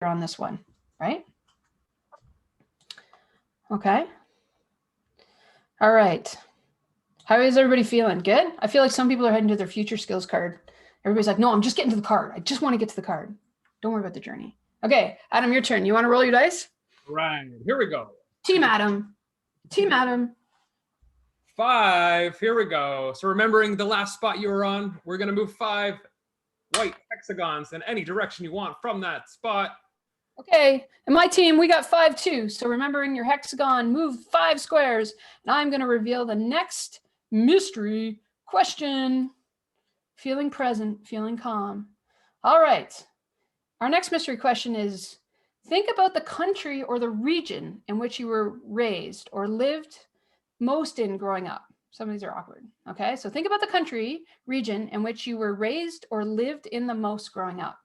on this one, right? Okay. All right. How is everybody feeling? Good? I feel like some people are heading to their future skills card. Everybody's like, no, I'm just getting to the card. I just want to get to the card. Don't worry about the journey. Okay, Adam, your turn. You want to roll your dice? Right, here we go. Team Adam. Team Adam. 5, here we go. So remembering the last spot you were on, we're gonna move 5 white hexagons in any direction you want from that spot. Okay, and my team, we got 5 too. So remembering your hexagon, move 5 squares. And I'm gonna reveal the next mystery question. Feeling present, feeling calm. All right, our next mystery question is, think about the country or the region in which you were raised or lived most in growing up. Some of these are awkward. Okay, so think about the country, region in which you were raised or lived in the most growing up.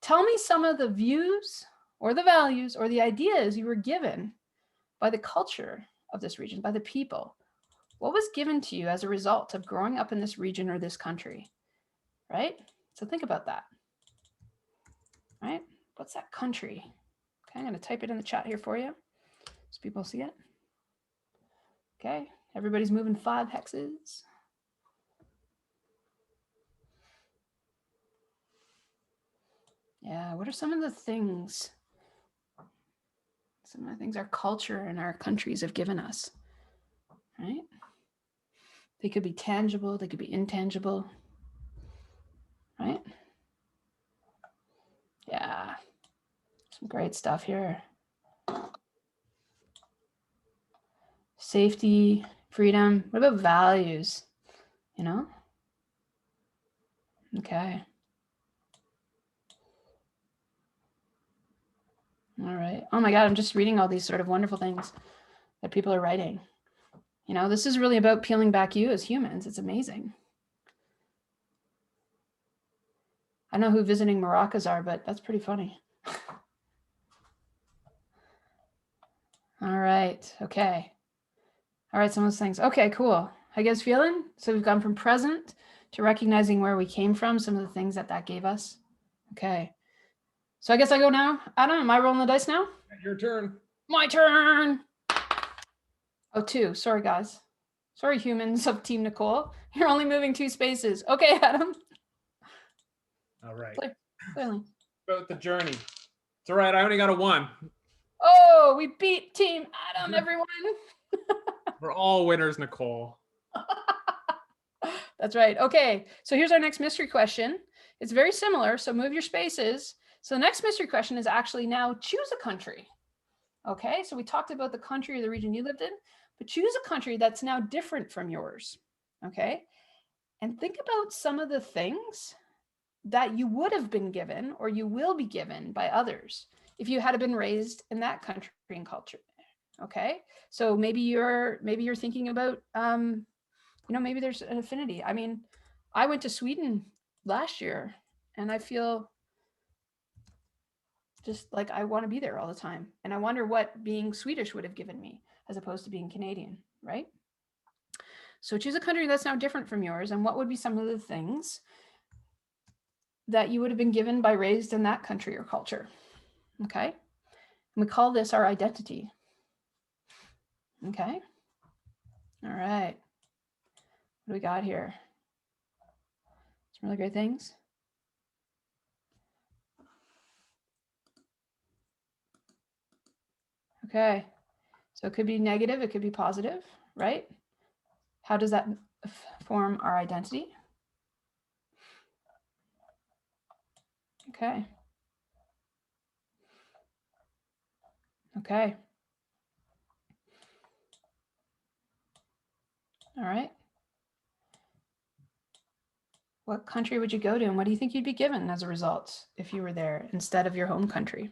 Tell me some of the views or the values or the ideas you were given by the culture of this region, by the people. What was given to you as a result of growing up in this region or this country, right? So think about that, right? What's that country? Okay, I'm gonna type it in the chat here for you so people see it. Okay, everybody's moving 5 hexes. Yeah, what are some of the things? Some of the things our culture and our countries have given us, right? They could be tangible, they could be intangible, right? Yeah, some great stuff here. Safety, freedom, what about values, you know? Okay. All right. Oh my God, I'm just reading all these sort of wonderful things that people are writing. You know, this is really about peeling back you as humans. It's amazing. I don't know who visiting maracas are, but that's pretty funny. All right. Okay. All right. Some of those things. Okay, cool. How you guys feeling? So we've gone from present to recognizing where we came from, some of the things that gave us. Okay. So I guess I go now. Adam, am I rolling the dice now? Your turn. My turn. Oh, 2. Sorry, guys. Sorry, humans of Team Nicole. You're only moving 2 spaces. Okay, Adam. All right. Clearly. About the journey. It's all right. I only got a 1. Oh, we beat Team Adam, everyone. We're all winners, Nicole. That's right. Okay, so here's our next mystery question. It's very similar, so move your spaces. So the next mystery question is actually now choose a country. Okay, so we talked about the country or the region you lived in, but choose a country that's now different from yours. Okay, and think about some of the things that you would have been given or you will be given by others if you had been raised in that country and culture. Okay, so maybe you're thinking about you know, maybe there's an affinity. I mean, I went to Sweden last year and I feel just like I want to be there all the time. And I wonder what being Swedish would have given me as opposed to being Canadian, right? So choose a country that's now different from yours, and what would be some of the things that you would have been given by raised in that country or culture. Okay, and we call this our identity. Okay, all right, what do we got here? Some really great things. Okay, so it could be negative, it could be positive, right? How does that form our identity? Okay. Okay. All right. What country would you go to, and what do you think you'd be given as a result if you were there instead of your home country?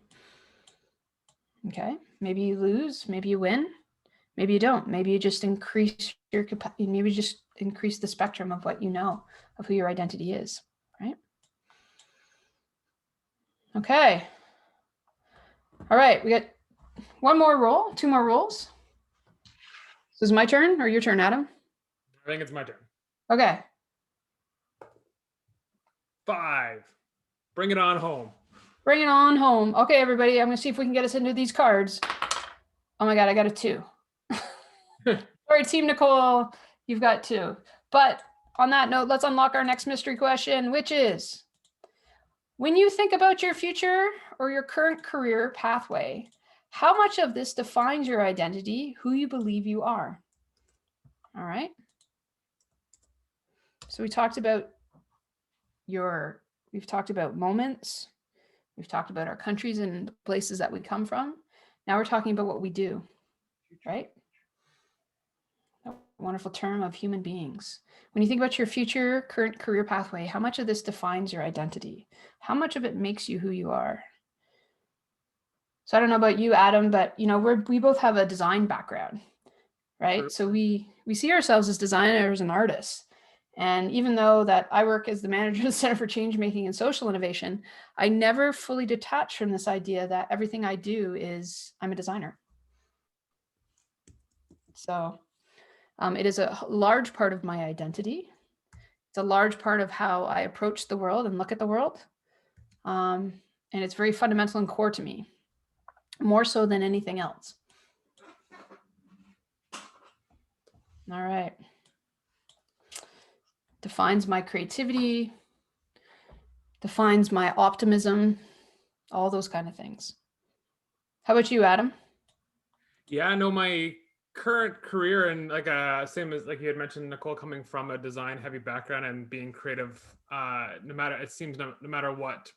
Okay. Maybe you lose, maybe you win, maybe you don't. Maybe you just increase your capacity, maybe just increase the spectrum of what you know of who your identity is, right? Okay. All right, we got one more roll, 2 more rolls. So is it my turn or your turn, Adam? I think it's my turn. Okay. 5. Bring it on home. Bring it on home. Okay, everybody, I'm gonna see if we can get us into these cards. Oh my God, I got a 2. Sorry, Team Nicole, you've got 2. But on that note, let's unlock our next mystery question, which is, when you think about your future or your current career pathway, how much of this defines your identity, who you believe you are? All right. So we talked about we've talked about moments. We've talked about our countries and places that we come from. Now we're talking about what we do, right? A wonderful term of human beings. When you think about your future, current career pathway, how much of this defines your identity? How much of it makes you who you are? So I don't know about you, Adam, but we both have a design background, right? Sure. So we see ourselves as designers and artists. And even though that I work as the manager of the Center for Change Making and Social Innovation, I never fully detach from this idea that everything I do is I'm a designer. So it is a large part of my identity. It's a large part of how I approach the world and look at the world. And it's very fundamental and core to me, more so than anything else. All right. Defines my creativity, defines my optimism, all those kind of things. How about you, Adam? Yeah, no, my current career and same as like you had mentioned, Nicole, coming from a design heavy background and being creative, no matter what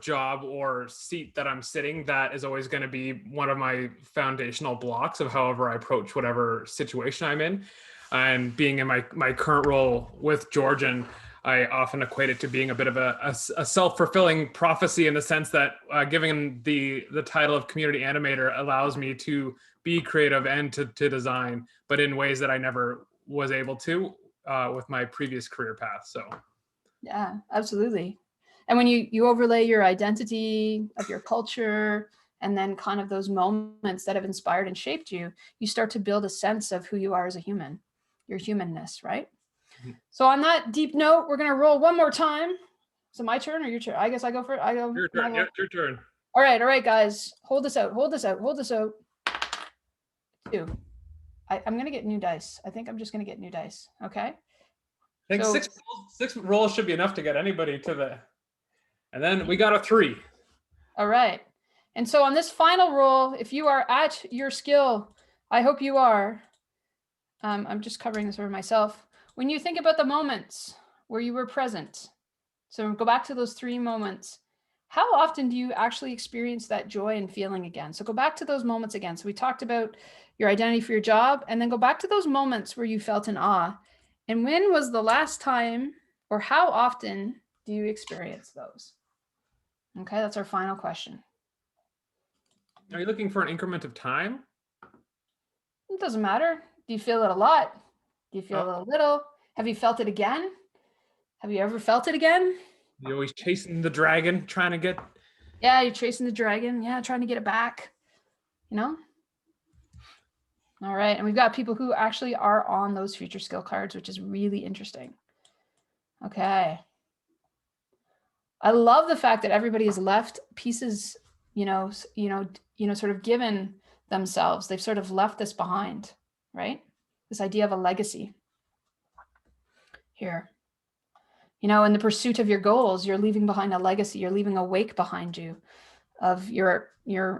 job or seat that I'm sitting, that is always going to be one of my foundational blocks of however I approach whatever situation I'm in. And being in my current role with Georgian, I often equate it to being a bit of a self-fulfilling prophecy, in the sense that giving the title of community animator allows me to be creative and to design, but in ways that I never was able to with my previous career path. So yeah, absolutely. And when you overlay your identity of your culture and then kind of those moments that have inspired and shaped you, you start to build a sense of who you are as a human, your humanness, right? Mm-hmm. So on that deep note, we're going to roll one more time. Is it my turn or your turn? I guess I go for it. I go. Your turn. Yeah, your turn. All right, guys. Hold this out. 2. I'm going to get new dice. I think I'm just going to get new dice. Okay. I think six rolls should be enough to get anybody to the, and then we got a 3. All right. And so on this final roll, if you are at your skill, I hope you are. I'm just covering this over myself. When you think about the moments where you were present, so go back to those 3 moments, how often do you actually experience that joy and feeling again? So go back to those moments again. So we talked about your identity for your job, and then go back to those moments where you felt an awe. And when was the last time, or how often do you experience those? Okay, that's our final question. Are you looking for an increment of time? It doesn't matter. Do you feel it a lot? Do you feel it a little? Have you felt it again? Have you ever felt it again? You're always chasing the dragon, trying to get... Yeah, you're chasing the dragon. Yeah, trying to get it back. All right, and we've got people who actually are on those future skill cards, which is really interesting. Okay. I love the fact that everybody has left pieces, sort of given themselves. They've sort of left this behind, right? This idea of a legacy here. In the pursuit of your goals, you're leaving behind a legacy. You're leaving a wake behind you of your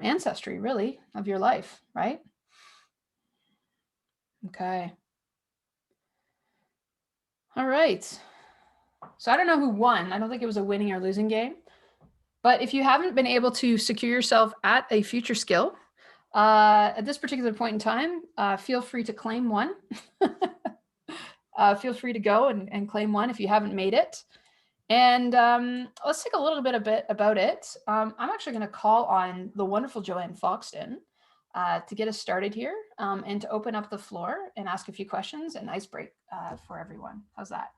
ancestry, really, of your life, right? Okay. All right. So I don't know who won. I don't think it was a winning or losing game. But if you haven't been able to secure yourself at a future skill, at this particular point in time, feel free to claim one. Feel free to go and claim one if you haven't made it. And let's take a little bit about it. I'm actually going to call on the wonderful Joanne Foxton to get us started here and to open up the floor and ask a few questions and ice break for everyone. How's that?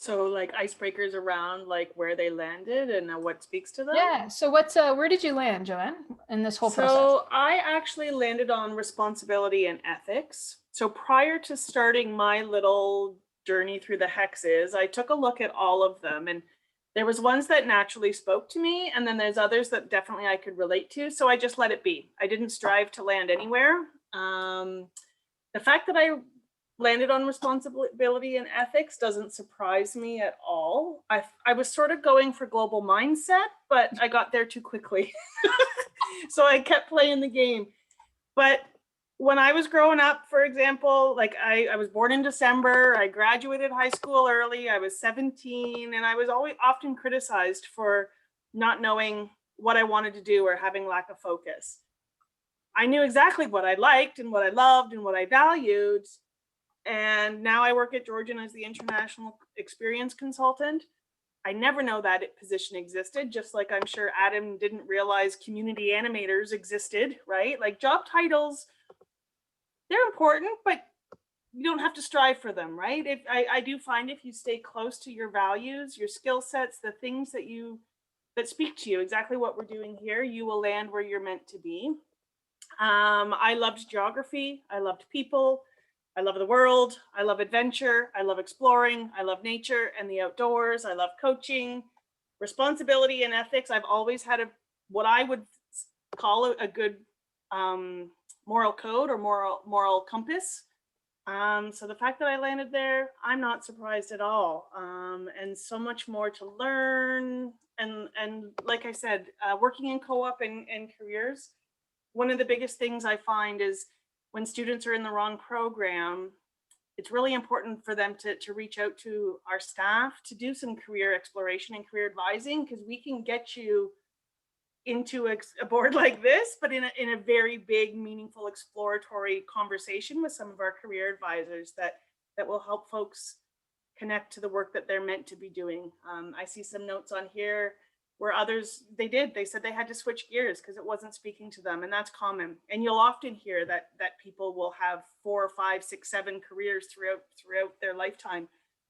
So like icebreakers around like where they landed and what speaks to them? Yeah. So where did you land, Joanne, in this whole process? So I actually landed on responsibility and ethics. So prior to starting my little journey through the hexes, I took a look at all of them, and There was ones that naturally spoke to me, and then there's others that definitely I could relate to. So I just let it be. I didn't strive to land anywhere. The fact that I landed on responsibility and ethics doesn't surprise me at all. I was sort of going for global mindset, but I got there too quickly. So I kept playing the game. But when I was growing up, for example, like I was born in December, I graduated high school early, I was 17, and I was always often criticized for not knowing what I wanted to do or having lack of focus. I knew exactly what I liked and what I loved and what I valued. And now I work at Georgian as the international experience consultant. I never know that position existed, just like I'm sure Adam didn't realize community animators existed, right? Like job titles, they're important, but you don't have to strive for them, right? If I do find if you stay close to your values, your skill sets, the things that speak to you, exactly what we're doing here, you will land where you're meant to be. I loved geography. I loved people. I love the world. I love adventure. I love exploring. I love nature and the outdoors. I love coaching, responsibility and ethics. I've always had what I would call a good moral code or moral compass. So the fact that I landed there, I'm not surprised at all. And so much more to learn. And like I said, working in co-op and careers, one of the biggest things I find is when students are in the wrong program, it's really important for them to reach out to our staff to do some career exploration and career advising, because we can get you into a board like this, but in a very big, meaningful, exploratory conversation with some of our career advisors that will help folks connect to the work that they're meant to be doing. I see some notes on here where others, they said they had to switch gears because it wasn't speaking to them, and that's common. And you'll often hear that people will have 4, 5, 6, 7 careers throughout their lifetime.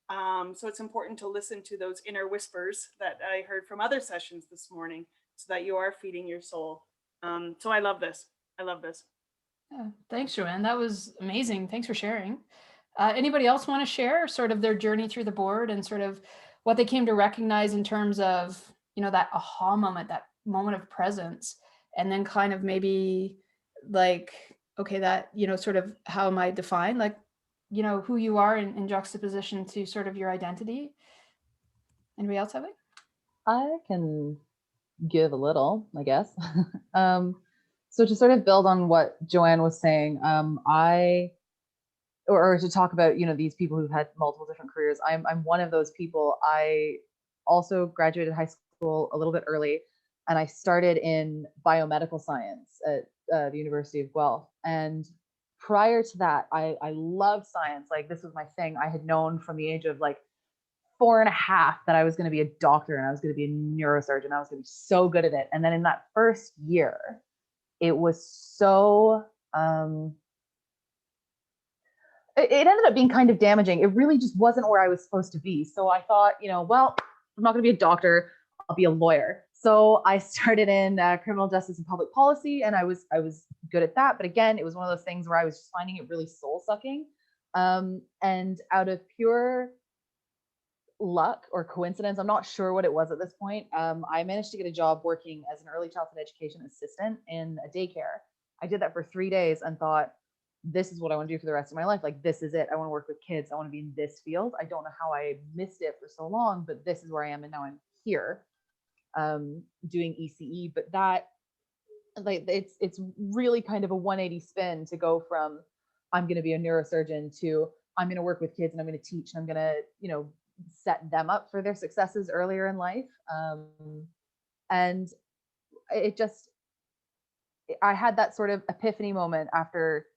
So it's important to listen to those inner whispers that I heard from other sessions this morning, so that you are feeding your soul. So I love this. I love this. Yeah, thanks, Joanne. That was amazing. Thanks for sharing. Anybody else want to share sort of their journey through the board and sort of what they came to recognize in terms of, that aha moment, that moment of presence, and then kind of maybe like, okay, that, sort of how am I defined, like, who you are in juxtaposition to sort of your identity? Anybody else have it? I can give a little, I guess. So to sort of build on what Joanne was saying, or to talk about, these people who've had multiple different careers, I'm one of those people. I also graduated high school a little bit early, and I started in biomedical science at the University of Guelph. And prior to that, I loved science. Like, this was my thing. I had known from the age of like 4.5 that I was going to be a doctor and I was going to be a neurosurgeon. I was going to be so good at it. And then in that first year, it was so, it ended up being kind of damaging. It really just wasn't where I was supposed to be. So I thought, well, I'm not going to be a doctor. I'll be a lawyer. So I started in criminal justice and public policy, and I was good at that. But again, it was one of those things where I was just finding it really soul sucking. And out of pure luck or coincidence, I'm not sure what it was at this point, I managed to get a job working as an early childhood education assistant in a daycare. I did that for 3 days and thought, this is what I want to do for the rest of my life. Like, this is it. I want to work with kids. I want to be in this field. I don't know how I missed it for so long, but this is where I am. And now I'm here doing ECE. But that, like, it's really kind of a 180 spin to go from I'm going to be a neurosurgeon to I'm going to work with kids and I'm going to teach and I'm going to, set them up for their successes earlier in life. And I had that sort of epiphany moment after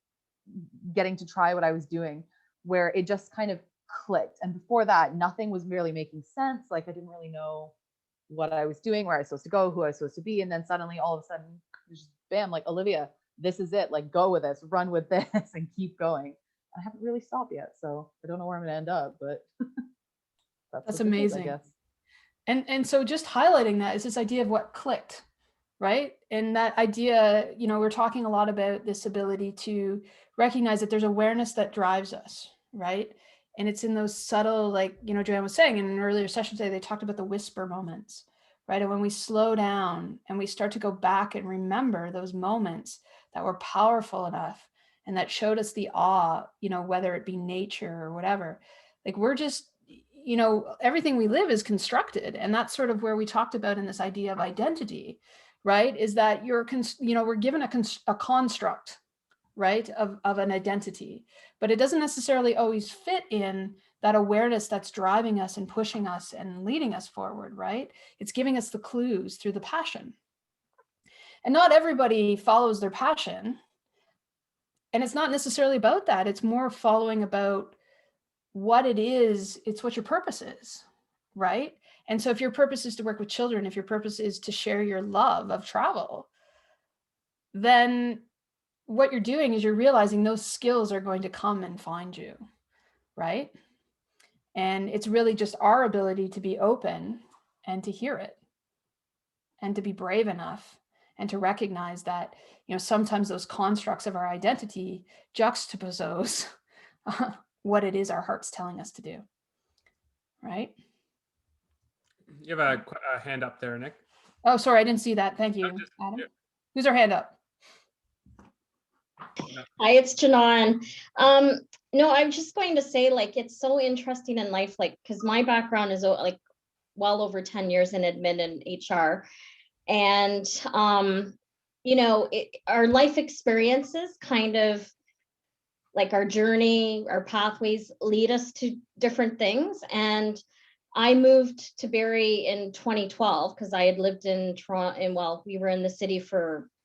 getting to try what I was doing, where it just kind of clicked. And before that, nothing was really making sense. Like, I didn't really know what I was doing, where I was supposed to go, who I was supposed to be. And then suddenly, all of a sudden, just bam, like, Olivia, this is it. Like, go with this, run with this, and keep going. I haven't really stopped yet, so I don't know where I'm going to end up, but that's amazing. I guess. And so just highlighting that is this idea of what clicked, right? And that idea, we're talking a lot about this ability to recognize that there's awareness that drives us, right? And it's in those subtle, like, you know, Joanne was saying in an earlier session today, they talked about the whisper moments, right? And when we slow down and we start to go back and remember those moments that were powerful enough and that showed us the awe, you know, whether it be nature or whatever, like we're just, you know, everything we live is constructed. And that's sort of where we talked about in this idea of identity, right? Is that you're, you know, we're given a construct, right, of an identity, but it doesn't necessarily always fit in that awareness that's driving us and pushing us and leading us forward, right? It's giving us the clues through the passion. And not everybody follows their passion. And it's not necessarily about that. It's more following about what it is. It's what your purpose is, right? And so if your purpose is to work with children, if your purpose is to share your love of travel, then what you're doing is you're realizing those skills are going to come and find you, right? And it's really just our ability to be open and to hear it and to be brave enough and to recognize that, you know, sometimes those constructs of our identity juxtapose what it is our heart's telling us to do, right? You have a hand up there, Nick. Oh, sorry, I didn't see that. Thank you, Adam. Yeah. Who's our hand up? Hi, it's Janan. No, I'm just going to say, like, it's so interesting in life, like, because my background is like well over 10 years in admin and HR. And, you know, our life experiences kind of like our journey, our pathways lead us to different things. And I moved to Barrie in 2012 because I had lived in Toronto, and well, we were in the city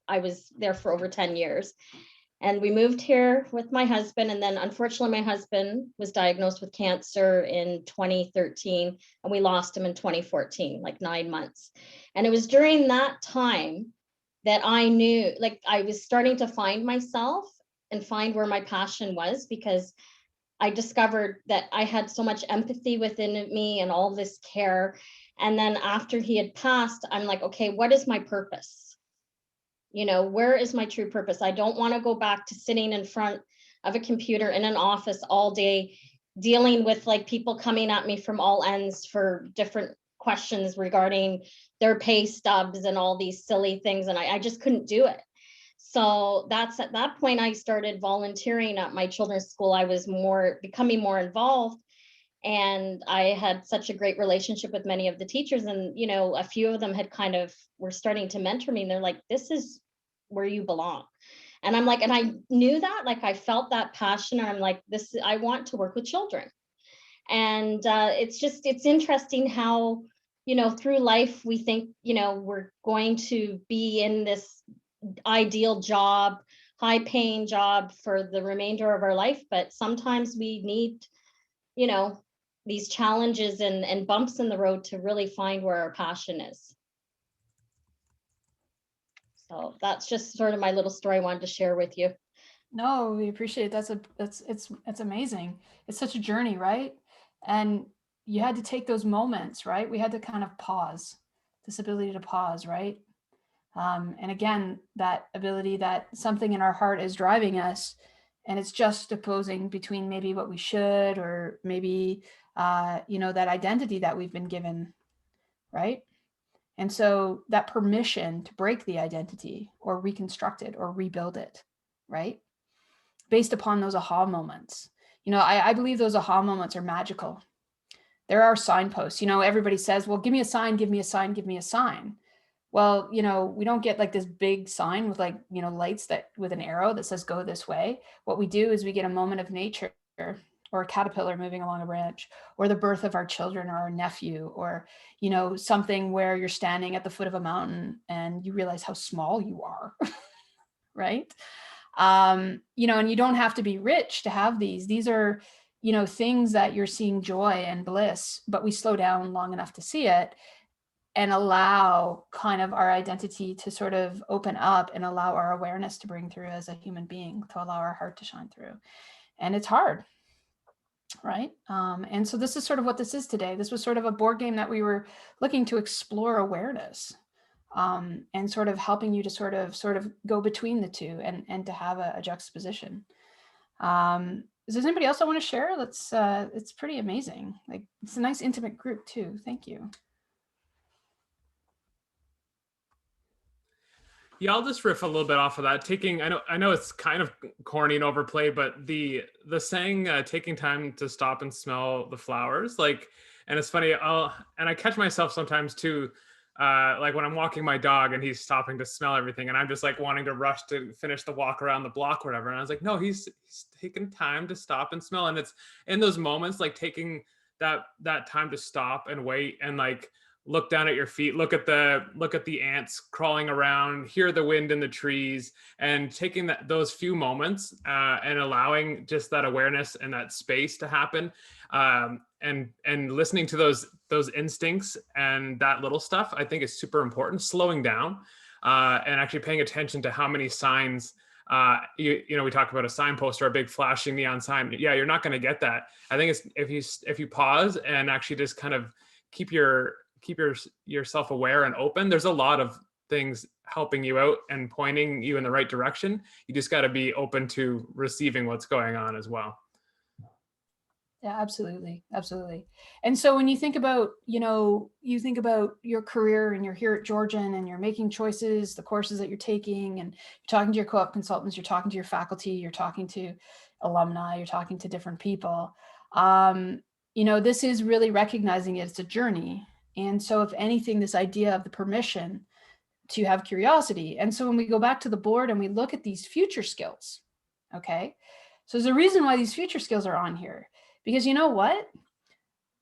I was there for over 10 years. And we moved here with my husband. And then unfortunately, my husband was diagnosed with cancer in 2013, and we lost him in 2014, like 9 months. And it was during that time that I knew, like, I was starting to find myself and find where my passion was, because I discovered that I had so much empathy within me and all this care. And then after he had passed, I'm like, okay, what is my purpose? You know, where is my true purpose? I don't want to go back to sitting in front of a computer in an office all day, dealing with like people coming at me from all ends for different questions regarding their pay stubs and all these silly things. And I just couldn't do it. So that's at that point I started volunteering at my children's school. I was becoming more involved. And I had such a great relationship with many of the teachers. And, you know, a few of them were starting to mentor me. And they're like, this is where you belong. And I'm like, and I knew that, like, I felt that passion. And I'm like, I want to work with children. And it's interesting how, you know, through life, we think, you know, we're going to be in this ideal job, high paying job for the remainder of our life. But sometimes we need, you know, these challenges and bumps in the road to really find where our passion is. So that's just sort of my little story I wanted to share with you. No, we appreciate it. It's amazing. It's such a journey, right? And you had to take those moments, right? We had to kind of pause, this ability to pause, right? And again, that ability that something in our heart is driving us, and it's just opposing between maybe what we should, or maybe, you know, that identity that we've been given, right? And so that permission to break the identity or reconstruct it or rebuild it, right? Based upon those aha moments. You know, I believe those aha moments are magical. There are signposts. You know, everybody says, well, give me a sign, give me a sign, give me a sign. Well, you know, we don't get like this big sign with, like, you know, lights that with an arrow that says go this way. What we do is we get a moment of nature, or a caterpillar moving along a branch, or the birth of our children or our nephew, or, you know, something where you're standing at the foot of a mountain and you realize how small you are, right? You know, and you don't have to be rich to have these. These are, you know, things that you're seeing joy and bliss, but we slow down long enough to see it and allow kind of our identity to sort of open up and allow our awareness to bring through as a human being, to allow our heart to shine through. And it's hard, right? And so this is sort of what this is today. This was sort of a board game that we were looking to explore awareness, and sort of helping you to sort of go between the two and to have a juxtaposition. Is there anybody else I want to share? That's it's pretty amazing. Like, it's a nice intimate group too. Thank you. Yeah, I'll just riff a little bit off of that. I know it's kind of corny and overplayed, but the saying, taking time to stop and smell the flowers, like, and it's funny, I catch myself sometimes too, like when I'm walking my dog and he's stopping to smell everything, and I'm just like wanting to rush to finish the walk around the block or whatever. And I was like, no, he's taking time to stop and smell. And it's in those moments, like taking that time to stop and wait and like look down at your feet, look at the ants crawling around, hear the wind in the trees, and taking those few moments and allowing just that awareness and that space to happen, and listening to those instincts and that little stuff, I think is super important. Slowing down and actually paying attention to how many signs. We talk about a signpost or a big flashing neon sign. Yeah, you're not going to get that. I think it's if you pause and actually just kind of keep yourself aware and open. There's a lot of things helping you out and pointing you in the right direction. You just got to be open to receiving what's going on as well. Yeah, absolutely. Absolutely. And so when you think about, you think about your career and you're here at Georgian and you're making choices, the courses that you're taking, and you're talking to your co-op consultants, you're talking to your faculty, you're talking to alumni, you're talking to different people. This is really recognizing it's a journey. And so if anything, this idea of the permission to have curiosity. And so when we go back to the board and we look at these future skills, okay? So there's a reason why these future skills are on here, because you know what?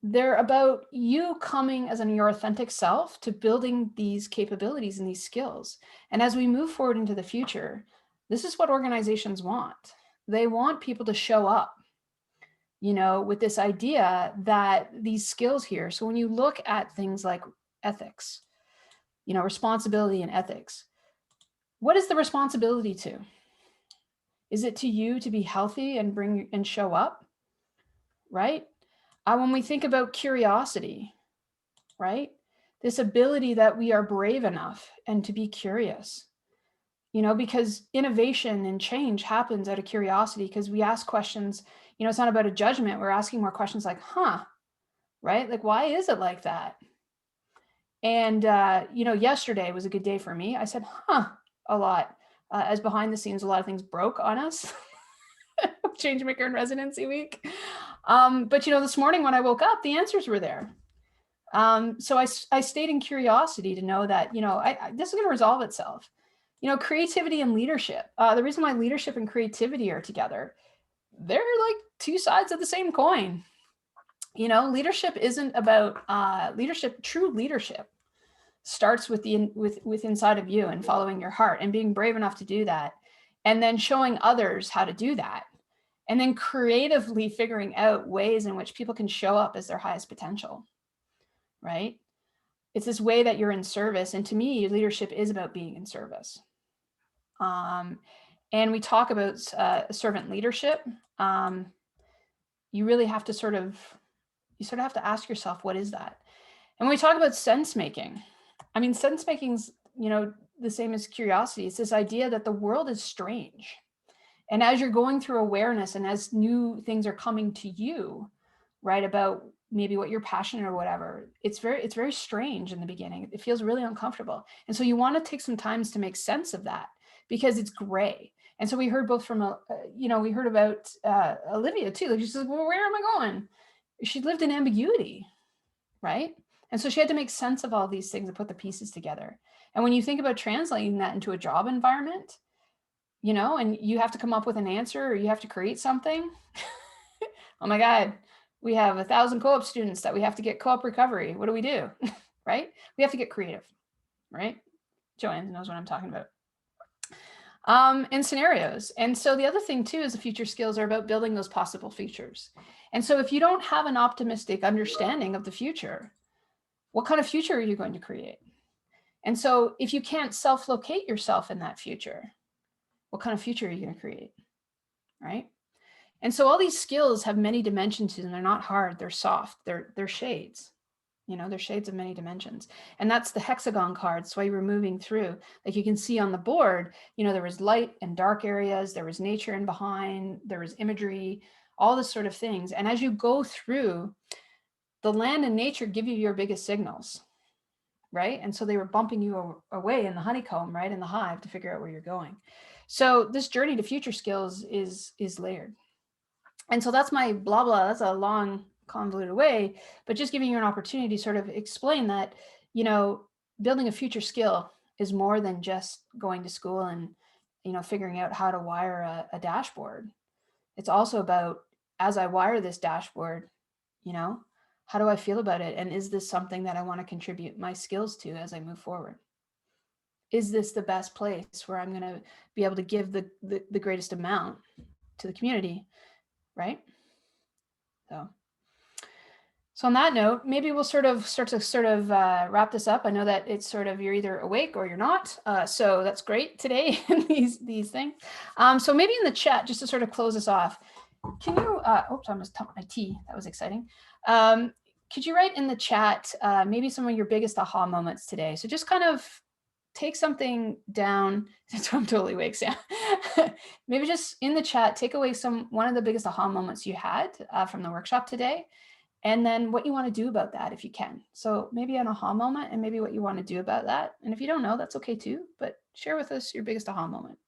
They're about you coming as your authentic self to building these capabilities and these skills. And as we move forward into the future, this is what organizations want. They want people to show up, with this idea that these skills here. So when you look at things like ethics, responsibility and ethics, what is the responsibility to? Is it to you to be healthy and bring and show up, right? When we think about curiosity, right? This ability that we are brave enough and to be curious, because innovation and change happens out of curiosity, because we ask questions. It's not about a judgment. We're asking more questions like, right? Like, why is it like that? And, yesterday was a good day for me. I said, a lot. As behind the scenes, a lot of things broke on us. Changemaker and residency week. But, this morning when I woke up, the answers were there. So I stayed in curiosity to know that, this is going to resolve itself. Creativity and leadership. The reason why leadership and creativity are together, they're like two sides of the same coin. Leadership isn't about leadership. True leadership starts with inside of you and following your heart and being brave enough to do that, and then showing others how to do that, and then creatively figuring out ways in which people can show up as their highest potential, right? It's this way that you're in service. And to me, leadership is about being in service. And we talk about servant leadership. You really have to sort of have to ask yourself, what is that? And when we talk about sense making, sense making's, the same as curiosity. It's this idea that the world is strange. And as you're going through awareness and as new things are coming to you, right, about maybe what you're passionate or whatever, it's very strange in the beginning. It feels really uncomfortable. And so you want to take some time to make sense of that, because it's gray. And so we heard both from, we heard about Olivia too. Like, she says, well, where am I going? She lived in ambiguity, right? And so she had to make sense of all these things and put the pieces together. And when you think about translating that into a job environment, and you have to come up with an answer or you have to create something. Oh my God, we have 1,000 co-op students that we have to get co-op recovery. What do we do? Right? We have to get creative, right? Joanne knows what I'm talking about. And scenarios. And so the other thing too is the future skills are about building those possible futures. And so if you don't have an optimistic understanding of the future, what kind of future are you going to create? And so if you can't self-locate yourself in that future, what kind of future are you going to create, right? And so all these skills have many dimensions to them. They're not hard, they're soft, they're shades. They're shades of many dimensions. And that's the hexagon cards. Why we're moving through, like you can see on the board, there was light and dark areas, there was nature in behind, there was imagery. all this sort of things. And as you go through, the land and nature give you your biggest signals, right? And so they were bumping you away in the honeycomb, right, in the hive, to figure out where you're going. So this journey to future skills is layered. And so that's my blah, blah. That's a long, convoluted way, but just giving you an opportunity to sort of explain that, you know, building a future skill is more than just going to school and, you know, figuring out how to wire a dashboard. It's also about, as I wire this dashboard, you know, how do I feel about it? And is this something that I want to contribute my skills to as I move forward? Is this the best place where I'm going to be able to give the greatest amount to the community, right? So on that note, maybe we'll start to wrap this up. I know that it's sort of, you're either awake or you're not. So that's great today, these things. So maybe in the chat, just to sort of close us off, can you, oops, I almost tapped my tea. That was exciting. Could you write in the chat, maybe some of your biggest aha moments today? So just kind of take something down. So I'm totally awake, Sam. Maybe just in the chat, take away one of the biggest aha moments you had from the workshop today. And then what you want to do about that if you can. So maybe an aha moment and maybe what you want to do about that. And if you don't know, that's okay too, but share with us your biggest aha moment.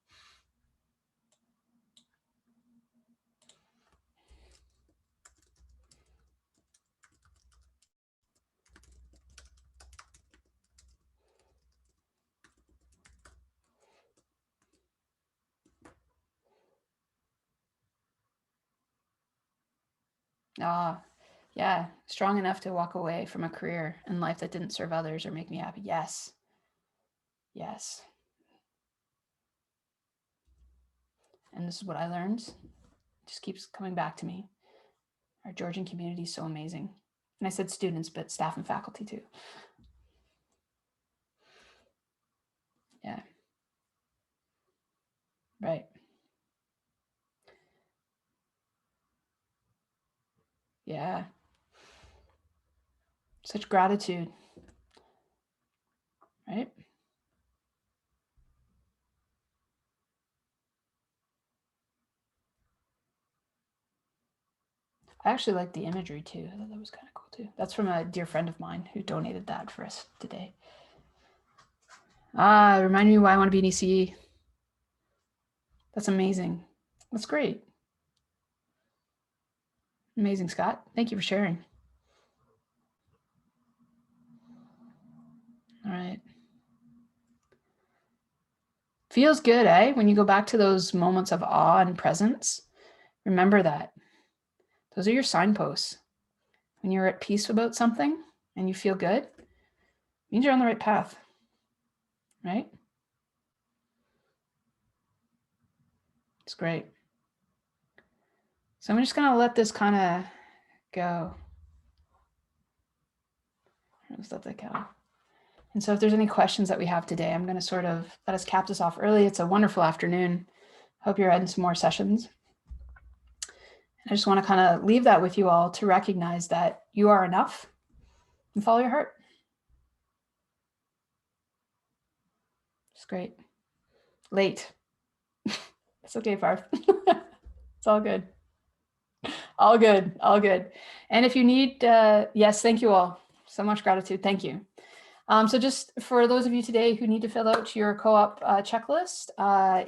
Yeah, strong enough to walk away from a career and life that didn't serve others or make me happy. Yes. Yes. And this is what I learned. It just keeps coming back to me. Our Georgian community is so amazing. And I said students, but staff and faculty too. Yeah. Right. Yeah. Such gratitude. Right? I actually like the imagery too. I thought that was kind of cool too. That's from a dear friend of mine who donated that for us today. Remind me why I want to be an ECE. That's amazing. That's great. Amazing, Scott. Thank you for sharing. All right. Feels good, eh? When you go back to those moments of awe and presence, remember that. Those are your signposts. When you're at peace about something and you feel good, it means you're on the right path, right? It's great. So I'm just going to let this kind of go. Just let that go. And so if there's any questions that we have today, I'm going to sort of let us cap this off early. It's a wonderful afternoon. Hope you're adding some more sessions. And I just want to kind of leave that with you all to recognize that you are enough and follow your heart. It's great. Late. It's okay, Parth. It's all good. All good. All good. And if you need, yes, thank you all. So much gratitude. Thank you. So just for those of you today who need to fill out your co-op checklist,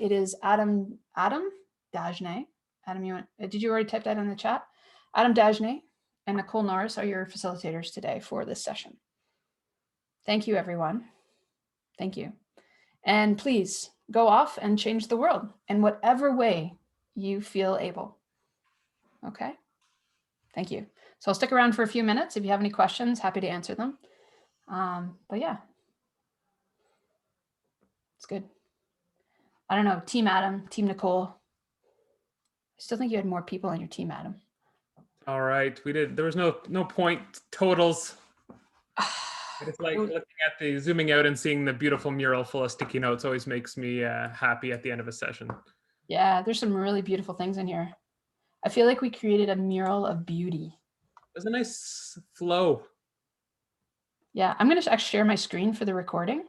it is Adam Dagenais. Adam, did you already type that in the chat? Adam Dagenais and Nicole Norris are your facilitators today for this session. Thank you, everyone. Thank you. And please go off and change the world in whatever way you feel able. Okay. Thank you. So I'll stick around for a few minutes. If you have any questions, happy to answer them. But yeah, it's good. I don't know, Team Adam, Team Nicole. I still think you had more people on your team, Adam. All right, we did. There was no point totals. I just like looking at the zooming out and seeing the beautiful mural full of sticky notes always makes me happy at the end of a session. Yeah, there's some really beautiful things in here. I feel like we created a mural of beauty. It was a nice flow. Yeah, I'm going to actually share my screen for the recording.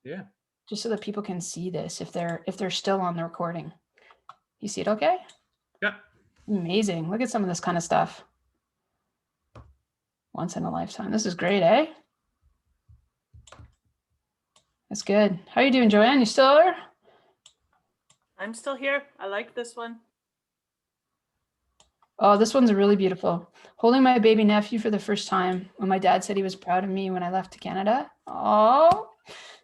Yeah. Just so that people can see this if they're still on the recording. You see it okay? Yeah. Amazing. Look at some of this kind of stuff. Once in a lifetime. This is great, eh? That's good. How are you doing, Joanne? You still there? I'm still here. I like this one. Oh, this one's really beautiful. Holding my baby nephew for the first time when my dad said he was proud of me when I left to Canada. Oh,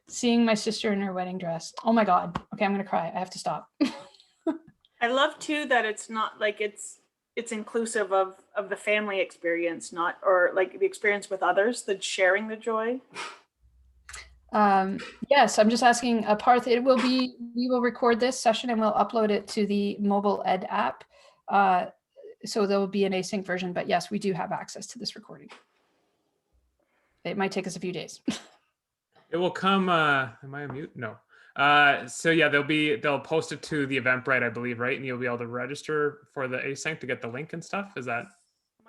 seeing my sister in her wedding dress. Oh my God. Okay, I'm gonna cry. I have to stop. I love too that it's not like it's inclusive of the family experience, not or like the experience with others, the sharing the joy. Yes, I'm just asking Parth, we will record this session and we'll upload it to the mobile ed app. So there will be an async version, but yes, we do have access to this recording. It might take us a few days. It will come, am I on mute? No. So yeah, they'll post it to the Eventbrite, I believe, right? And you'll be able to register for the async to get the link and stuff. Is that?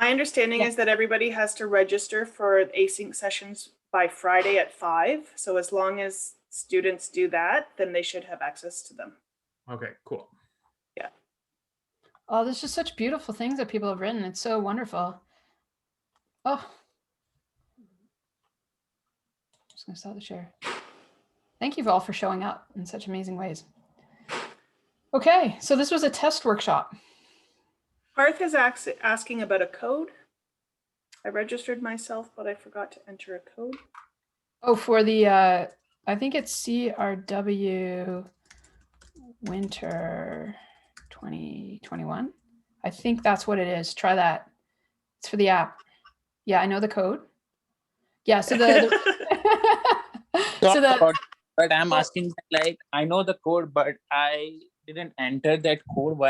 My understanding Yeah. is that everybody has to register for async sessions by Friday at 5. So as long as students do that, then they should have access to them. Okay, cool. Oh, there's just such beautiful things that people have written. It's so wonderful. Oh, just gonna stop the share. Thank you all for showing up in such amazing ways. Okay, so this was a test workshop. Parth is asking about a code. I registered myself, but I forgot to enter a code. Oh, for the, I think it's CRW Winter 2021. I think that's what it is. Try that. It's for the app. Yeah, I know the code. Yeah, so But I'm asking, like, I know the code, but I didn't enter that code while